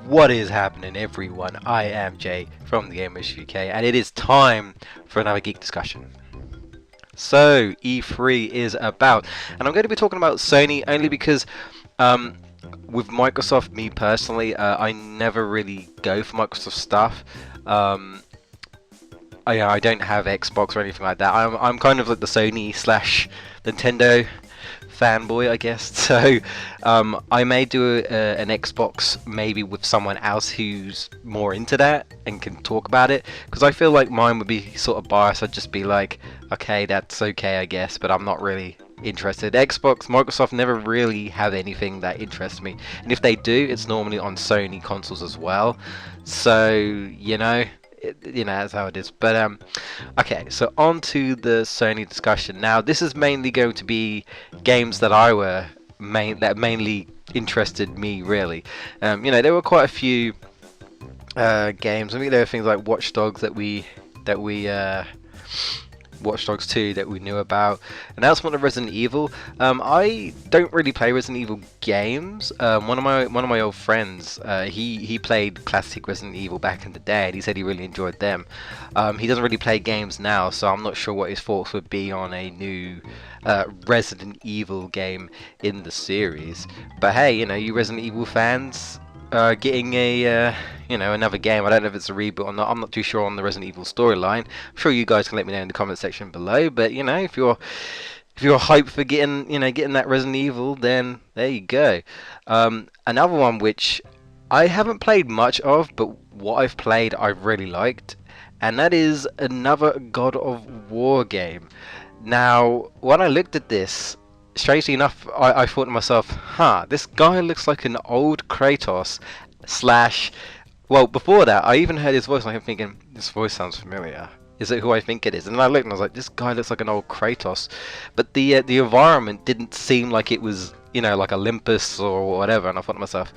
What is happening, everyone? I am Jay from the GamebustersUK, and it is time for another geek discussion. So, E3 is about, and I'm going to be talking about Sony only because, with Microsoft, me personally, I never really go for Microsoft stuff. I don't have Xbox or anything like that. I'm kind of like the Sony slash Nintendo fanboy, I guess. So I may do an Xbox maybe with someone else who's more into that and can talk about it, because I feel like mine would be sort of biased. I'd just be like, okay, that's okay, I guess, but I'm not really interested. Xbox, Microsoft never really have anything that interests me, and if they do, it's normally on Sony consoles as well. So that's how it is. But okay, so on to the Sony discussion. Now, this is mainly going to be games that that mainly interested me, really. There were quite a few games. I mean, there were things like Watch Dogs Watch Dogs 2 that we knew about. Announcement of Resident Evil. I don't really play Resident Evil games. One of my old friends, he played classic Resident Evil back in the day, and he said he really enjoyed them. He doesn't really play games now, so I'm not sure what his thoughts would be on a new Resident Evil game in the series. But hey, you Resident Evil fans, getting a another game. I don't know if it's a reboot or not. I'm not too sure on the Resident Evil storyline. I'm sure you guys can let me know in the comment section below. But if you're hyped for getting that Resident Evil, then there you go. Another one which I haven't played much of, but what I've played I've really liked, and that is another God of War game. Now, when I looked at this, strangely enough, I thought to myself, this guy looks like an old Kratos slash... Well, before that, I even heard his voice, and I'm thinking, this voice sounds familiar. Is it who I think it is? And I looked, and I was like, this guy looks like an old Kratos. But the environment didn't seem like it was, like Olympus or whatever. And I thought to myself,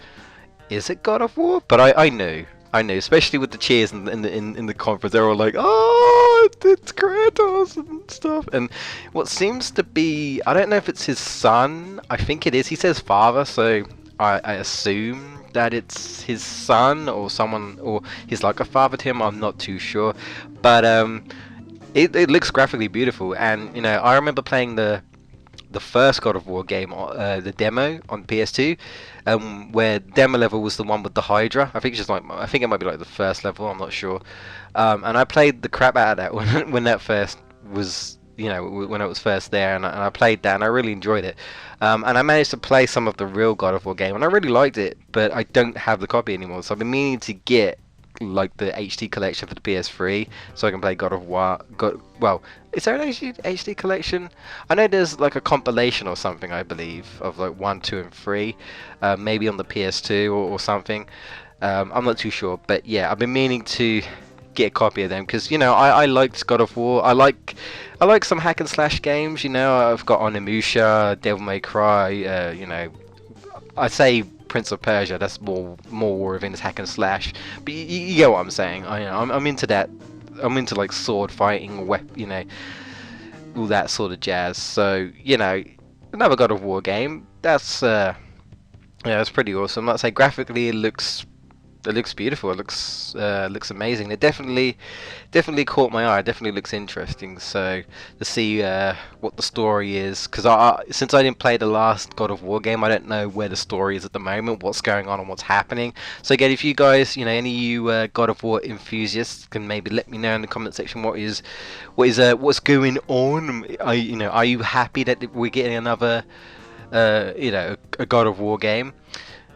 is it God of War? But I knew, especially with the cheers in the conference. They were all like, oh, it's Kratos and stuff. And what seems to be, I don't know if it's his son. I think it is. He says father, so I assume that it's his son or someone, or he's like a father to him. I'm not too sure, but it looks graphically beautiful. And I remember playing the first God of War game, the demo on PS2, where demo level was the one with the Hydra. I think it might be like the first level. I'm not sure. And I played the crap out of that when that first was. When it was first there, and I played that, and I really enjoyed it. And I managed to play some of the real God of War game, and I really liked it, but I don't have the copy anymore, so I've been meaning to get like the HD collection for the PS3, so I can play God of War. Well, is there an HD collection? I know there's like a compilation or something, I believe, of like 1, 2, and 3, maybe on the PS2 or something. I'm not too sure, but yeah, I've been meaning to get a copy of them, because I liked God of War. I like some hack and slash games. I've got Onimusha, Devil May Cry. I say Prince of Persia. That's more within this hack and slash. But you get what I'm saying. I'm into that. I'm into like sword fighting, all that sort of jazz. So another God of War game. That's it's pretty awesome. Like I say, graphically it looks beautiful. It looks amazing. It definitely caught my eye. It definitely looks interesting. So to see what the story is, because since I didn't play the last God of War game, I don't know where the story is at the moment, what's going on and what's happening. So again, if you guys, any of you God of War enthusiasts, can maybe let me know in the comment section what's going on. Are you happy that we're getting another a God of War game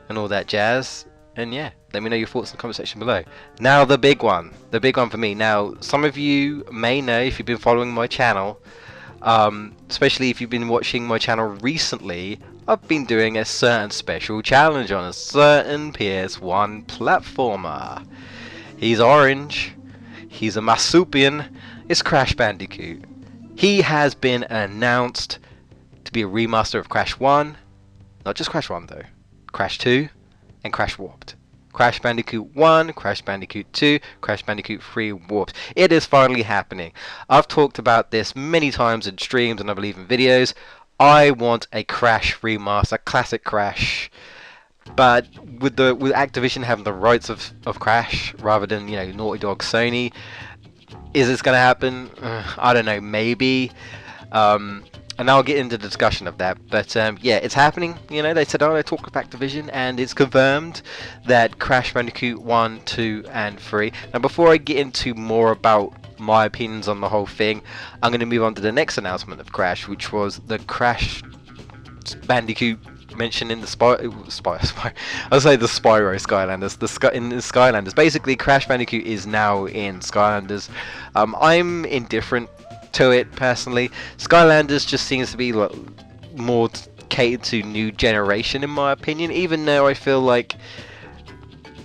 and all that jazz? And yeah, let me know your thoughts in the comment section below. Now the big one for me. Now, some of you may know, if you've been following my channel, especially if you've been watching my channel recently, I've been doing a certain special challenge on a certain PS1 platformer. He's orange, he's a marsupial, it's Crash Bandicoot. He has been announced to be a remaster of Crash 1, not just Crash 1 though, Crash 2, and Crash Warped. Crash Bandicoot 1, Crash Bandicoot 2, Crash Bandicoot 3 Warped. It is finally happening. I've talked about this many times in streams and I believe in videos. I want a Crash remaster, classic Crash But with Activision having the rights of Crash rather than Naughty Dog, Sony, is this going to happen? I don't know, maybe. And I'll get into the discussion of that. But yeah, it's happening. They said, oh, they talked with Activision, and it's confirmed that Crash Bandicoot 1, 2, and 3. Now, before I get into more about my opinions on the whole thing, I'm going to move on to the next announcement of Crash, which was the Crash Bandicoot mentioned in the I'll say the Spyro Skylanders, in the Skylanders. Basically, Crash Bandicoot is now in Skylanders. I'm indifferent to it personally. Skylanders just seems to be like more catered to new generation, in my opinion. Even though I feel like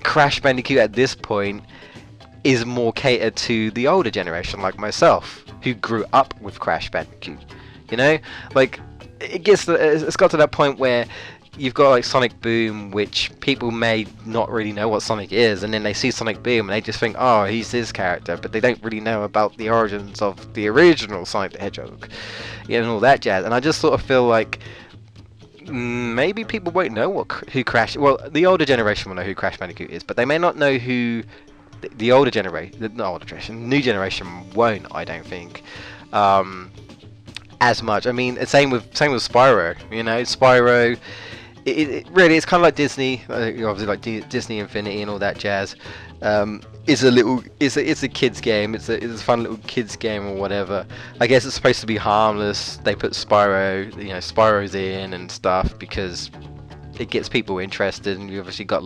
Crash Bandicoot at this point is more catered to the older generation, like myself, who grew up with Crash Bandicoot. Like it's got to that point where you've got like Sonic Boom, which people may not really know what Sonic is, and then they see Sonic Boom and they just think, oh, he's this character, but they don't really know about the origins of the original Sonic the Hedgehog, and all that jazz. And I just sort of feel like maybe people won't know who Crash. Well, the older generation will know who Crash Bandicoot is, but they may not know who the older generation, new generation won't. I don't think. As much. I mean, same with Spyro. Spyro. It really, it's kind of like Disney. Obviously, like Disney Infinity and all that jazz. It's a kids game. It's a fun little kids game or whatever. I guess it's supposed to be harmless. They put Spyro's in and stuff because it gets people interested, and you obviously got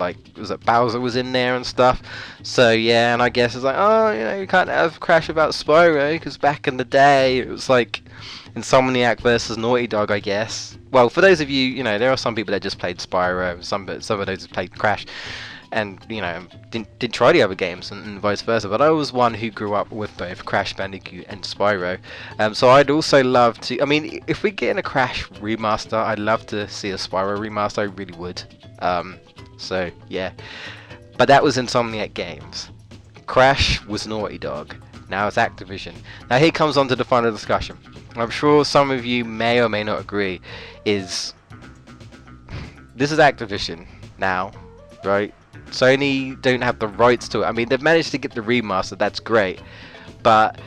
Bowser was in there and stuff. So yeah, and I guess it's like, oh, you can't have Crash without Spyro, because back in the day it was like Insomniac versus Naughty Dog, I guess. Well, for those of you, there are some people that just played Spyro, some of those that played Crash, and didn't try the other games, and vice versa. But I was one who grew up with both Crash Bandicoot and Spyro. So I'd also love to. I mean, if we get in a Crash remaster, I'd love to see a Spyro remaster. I really would. So yeah, but that was Insomniac Games. Crash was Naughty Dog. Now it's Activision. Now here comes on to the final discussion. I'm sure some of you may or may not agree. This is Activision now, right? Sony don't have the rights to it. I mean, they've managed to get the remaster, that's great. But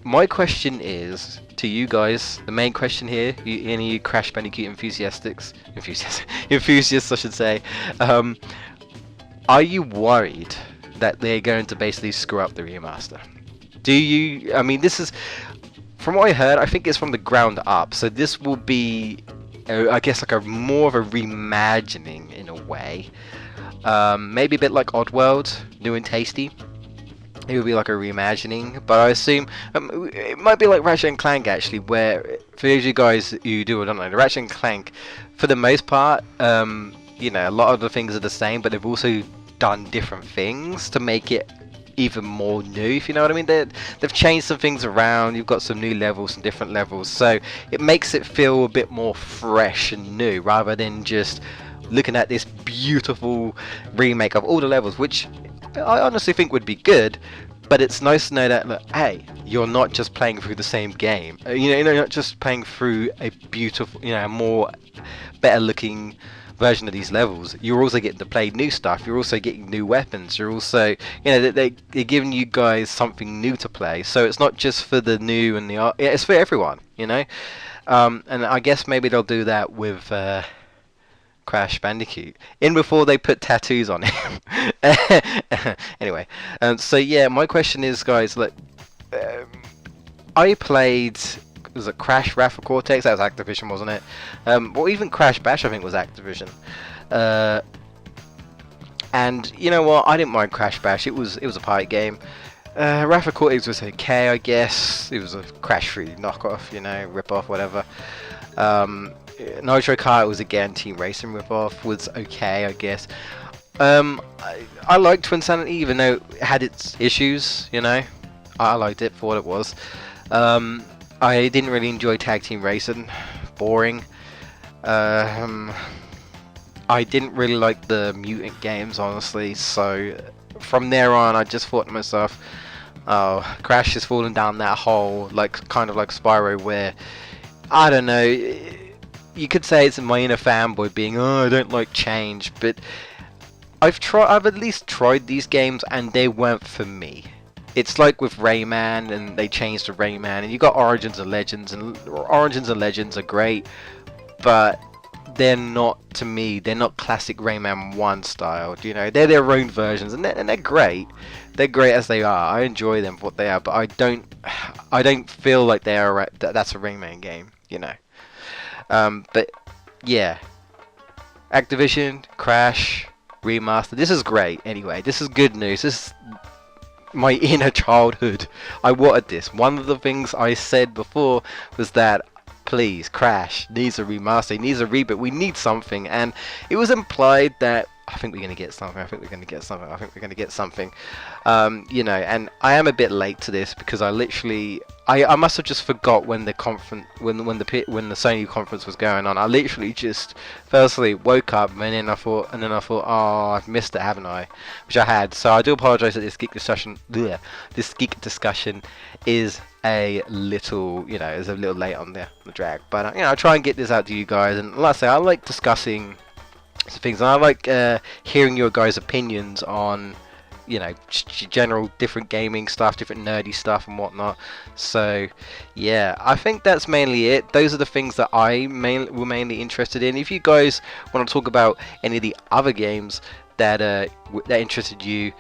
my question is to you guys, the main question here, any of you Crash Bandicoot enthusiasts, I should say, are you worried that they're going to basically screw up the remaster? I mean, this is, from what I heard, I think it's from the ground up. So this will be, I guess, like more of a reimagining in a way. Maybe a bit like Oddworld, new and tasty. It would be like a reimagining, but I assume it might be like Ratchet and Clank actually, where for those of you guys who do or don't know, the Ratchet and Clank, for the most part, a lot of the things are the same, but they've also done different things to make it even more new, if you know what I mean. They've changed some things around. You've got some new levels, some different levels, so it makes it feel a bit more fresh and new, rather than just looking at this beautiful remake of all the levels, which I honestly think would be good. But it's nice to know that, look, hey, you're not just playing through the same game. You're not just playing through a beautiful, more better looking version of these levels. You're also getting to play new stuff. You're also getting new weapons. You're also, they're giving you guys something new to play. So it's not just for the new and the it's for everyone. And I guess maybe they'll do that with Crash Bandicoot in before they put tattoos on him. Anyway, so yeah, my question is, guys, look, I played, was it Crash Wrath of Cortex? That was Activision, wasn't it? Well, even Crash Bash, I think, was Activision. And you know what? I didn't mind Crash Bash. It was a pirate game. Wrath of Cortex was okay, I guess. It was a Crash 3 knockoff, rip-off, whatever. Nitro Kart was again Team Racing rip-off. Was okay, I guess. I liked Twin Sanity, even though it had its issues. I liked it for what it was. I didn't really enjoy Tag Team Racing. Boring. I didn't really like the Mutant games, honestly. So from there on, I just thought to myself, oh, Crash is falling down that hole, kind of like Spyro, where I don't know. you could say it's my inner fanboy being, oh, I don't like change, but I've at least tried these games and they weren't for me. It's like with Rayman, and they changed to Rayman, and you got Origins and Legends, and Origins and Legends are great, but they're not, to me, they're not classic Rayman 1 style. You know, they're their own versions, and they're great. They're great as they are. I enjoy them for what they are, but I don't feel like they are. That's a Rayman game. You know. But yeah, Activision, Crash, Remaster. This is great. Anyway, this is good news. This is my inner childhood. I wanted this. One of the things I said before was that, please, Crash needs a remaster, it needs a reboot, we need something, and it was implied that I think we're going to get something, I think we're going to get something, I think we're going to get something. You know, and I am a bit late to this because I literally, I must have just forgot when the conference, when the Sony conference was going on. I literally just firstly woke up, and then I thought, oh, I've missed it, haven't I? Which I had. So I do apologise that this geek discussion, is a little, you know, is a little late on the drag. But you know, I try and get this out to you guys, and like I say, I like discussing some things, and I like hearing your guys' opinions on, you know, general different gaming stuff, different nerdy stuff and whatnot. So yeah, I think that's mainly it. Those are the things that were mainly interested in. If you guys want to talk about any of the other games that that interested you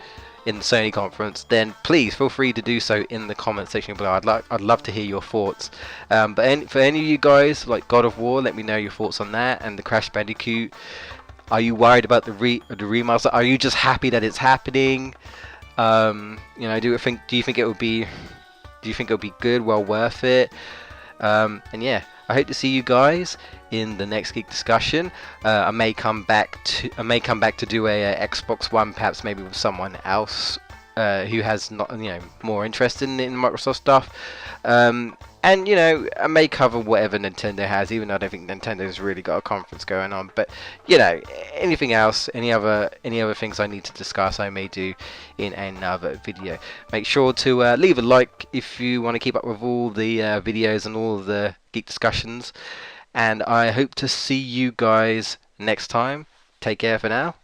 in the Sony conference, then please feel free to do so in the comment section below. I'd love to hear your thoughts. But for any of you guys, like God of War, let me know your thoughts on that, and the Crash Bandicoot. Are you worried about the remaster? Are you just happy that it's happening? You know, do you think it would be good, well worth it? And yeah, I hope to see you guys in the next Geek discussion. I may come back to do a Xbox One, perhaps maybe with someone else who has not, you know, more interest in Microsoft stuff. And you know, I may cover whatever Nintendo has, even though I don't think Nintendo's really got a conference going on. But you know, anything else, any other things I need to discuss, I may do in another video. Make sure to leave a like if you want to keep up with all the videos and all the geek discussions. And I hope to see you guys next time. Take care for now.